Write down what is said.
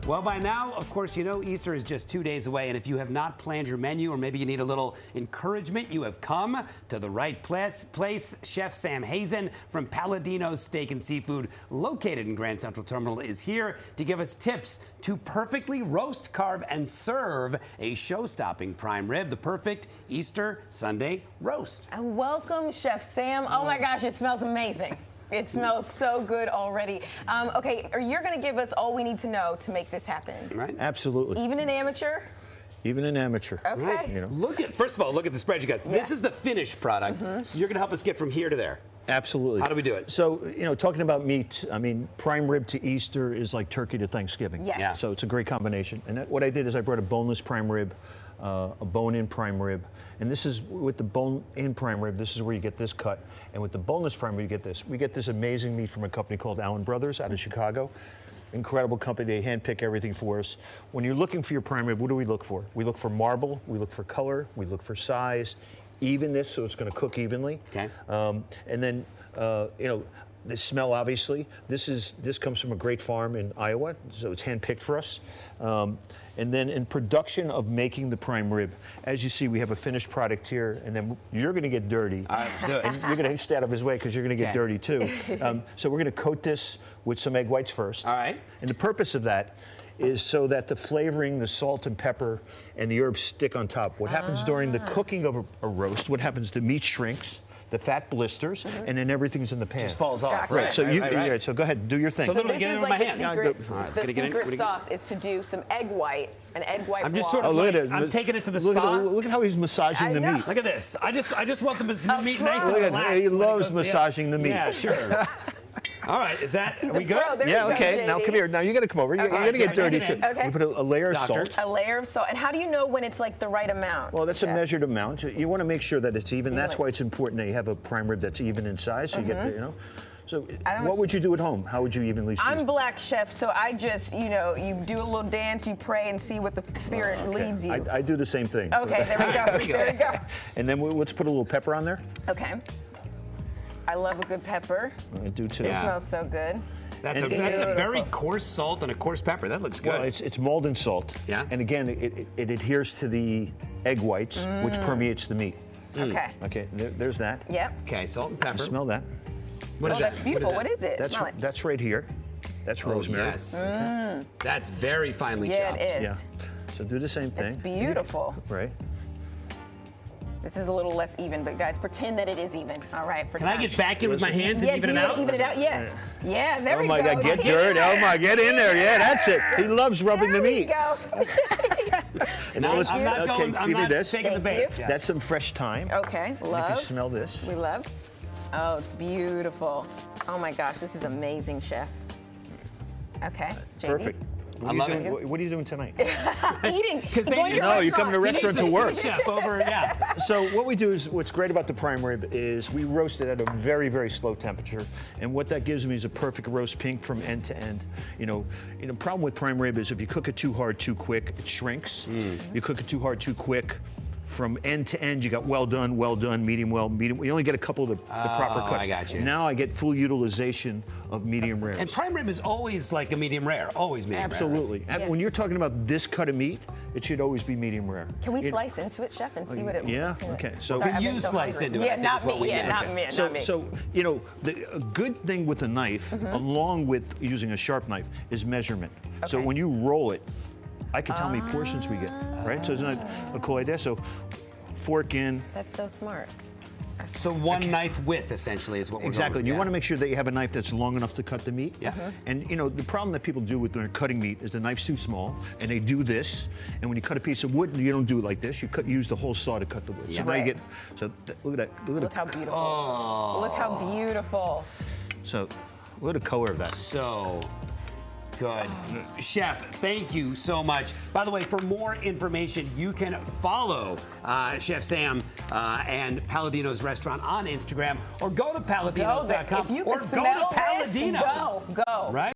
Well, by now, of course, you know Easter is just 2 days away, and if you have not planned your menu or maybe you need a little encouragement, you have come to the right place. Chef Sam Hazen from Palladino Steak and Seafood, located in Grand Central Terminal, is here to give us tips to perfectly roast, carve, and serve a show-stopping prime rib, the perfect Easter Sunday roast. And welcome, Chef Sam. Oh my gosh, it smells amazing. It smells so good already. Okay, you're going to give us all we need to know to make this happen. Right? Absolutely. Even an amateur? Even an amateur. Okay. Right. You know. First of all, look at the spread you got. Yeah. This is the finished product, so you're going to help us get from here to there. Absolutely. How do we do it? So, you know, talking about meat, I mean, prime rib to Easter is like turkey to Thanksgiving. Yes. Yeah. So it's a great combination. And what I did is I brought a boneless prime rib, a bone-in prime rib, and this is with the bone-in prime rib, this is where you get this cut. And with the boneless prime rib, you get this. We get this amazing meat from a company called Allen Brothers out of Chicago. Incredible company, they handpick everything for us. When you're looking for your prime rib, what do we look for? We look for marble, we look for color, we look for size, evenness, so it's gonna cook evenly. Okay. And then, you know, the smell, obviously. This comes from a great farm in Iowa, so it's handpicked for us. And then in production of making the prime rib, as you see, we have a finished product here, and then you're gonna get dirty. All right, let's do it. And you're gonna stay out of his way because you're gonna get dirty too. So we're gonna coat this with some egg whites first. All right. And the purpose of that is so that the flavoring, the salt and pepper, and the herbs stick on top. What happens during the cooking of a roast, what happens, the meat shrinks, the fat blisters, and then everything's in the pan. Just falls off. Gotcha. Right, so right. So go ahead, do your thing. So So literally this get it is over like my the hands. secret, All right, the gonna get in- secret sauce is to do some egg white, an egg white I'm just block. sort of Oh, look at like, it. I'm taking it to the look spa. Look at how he's massaging I the know. meat. Look at this. I just want the meat nice and Look at relaxed. he when it loves goes massaging the meat. Yeah, sure. All right, are we good? pro. There Yeah, you go, okay. Now JD. come here. Now you got to come over. You're Okay. going to get dirty too. Okay. We put a layer of Doctor. salt. A layer of salt. And how do you know when it's like the right amount? Well, that's a Chef? measured amount. You want to make sure that it's even. That's Really? why it's important that you have a prime rib that's even in size. So you get, you know. So I don't- what would you do at home? How would you evenly season? I'm black, Chef, so I just, you know, you do a little dance, you pray, and see what the spirit Okay. leads you. I do the same thing. Okay, there we go. There we go. And then let's put a little pepper on there. Okay. I love a good pepper. I do too. Yeah. Smells so good. That's a very coarse salt and a coarse pepper. That looks good. Well, it's Malden salt. Yeah. And again, it adheres to the egg whites, which permeates the meat. Okay. Okay, there's that. Yep. Okay, salt and pepper. Smell that. What Oh, is that's that? beautiful. What What is it? That's Smell it. that's right here. That's rosemary. Yes. That's very finely Yeah, chopped. it is. Yeah. So do the same thing. It's beautiful. Right. This is a little less even, but guys, pretend that it is even. All right. Can I get back in with my hands and Yeah, even do it you out? even it out? Yeah. Yeah, there we Oh go. my God, get dirt. Oh my, get in there. Yeah, that's it. He loves rubbing There the we meat. go. And I'm let's- not okay, going. I'm give me not this. taking the Thank bait. you. Jeff. That's some fresh thyme. Okay, You can love. smell this. We love. Oh, it's beautiful. Oh my gosh, this is amazing, Chef. Okay, JD. Perfect. I love it. What are you doing tonight? Eating. Because Going to your No, you come to restaurant. restaurant to work. Chef over, yeah. So what we do is, what's great about the prime rib is we roast it at a very, very slow temperature. And what that gives me is a perfect roast pink from end to end. You know, problem with prime rib is if you cook it too hard, too quick, it shrinks. You cook it too hard, too quick. From end to end, you got well done, medium well, medium. You only get a couple of the proper cuts. I got you. Now I get full utilization of medium ribs. And prime rib is always like a medium rare. Always medium rare. Absolutely. And when you're talking about this cut of meat, it should always be medium rare. Can we slice into it, Chef, and see what it looks yeah? like? Okay. So Can I've you been so slice hungry. into it? I Yeah, think not is what me. we Yeah, meant. not Okay. me. So, Not me. so you know, a good thing with a knife, along with using a sharp knife, is measurement. So Okay. when you roll it, I can tell how many portions we get, right? So isn't it a cool idea? So fork in. That's so smart. So one knife width, essentially, is what we're Exactly. going You with. want to make sure that you have a knife that's long enough to cut the meat. Yeah. And you know, the problem that people do with their cutting meat is the knife's too small, and they do this. And when you cut a piece of wood, you don't do it like this. You use the whole saw to cut the wood. Yeah. So now you Right. get. So look at that. Look how beautiful. Oh. Look how beautiful. So look at the color of that. So good. Chef, thank you so much. By the way, for more information, you can follow Chef Sam and Palladino's restaurant on Instagram, or go to palladinos.com, If you or can go smell to this, Palladino's. go. Right?